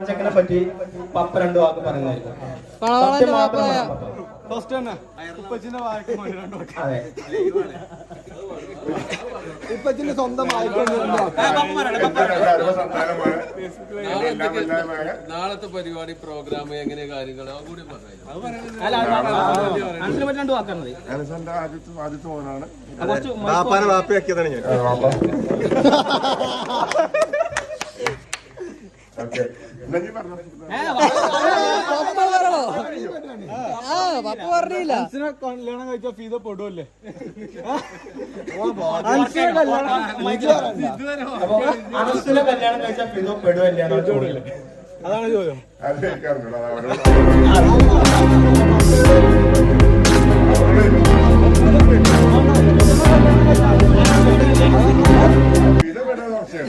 ചെക്കനെ പറ്റി പപ്പ രണ്ടു വാക്ക് പറയുന്നതായിരിക്കും. ഇപ്പച്ചിന്റെ സ്വന്തം നാളത്തെ പരിപാടി പ്രോഗ്രാം എങ്ങനെ കാര്യങ്ങൾ കൂടി ആദ്യത്തെ മോനാണ്. ബാപ്പാനെ ബാപ്പയാക്കിയതാണ് ഞാൻ. കല്യാണം കഴിച്ച ഫീത പൊടുവല്ലേ? കല്യാണം കഴിച്ചാൽ ഫിദോ പെടുവല്ലേ? അതാണ് ചോദ്യം. ഇത് പെടുന്ന സംശയം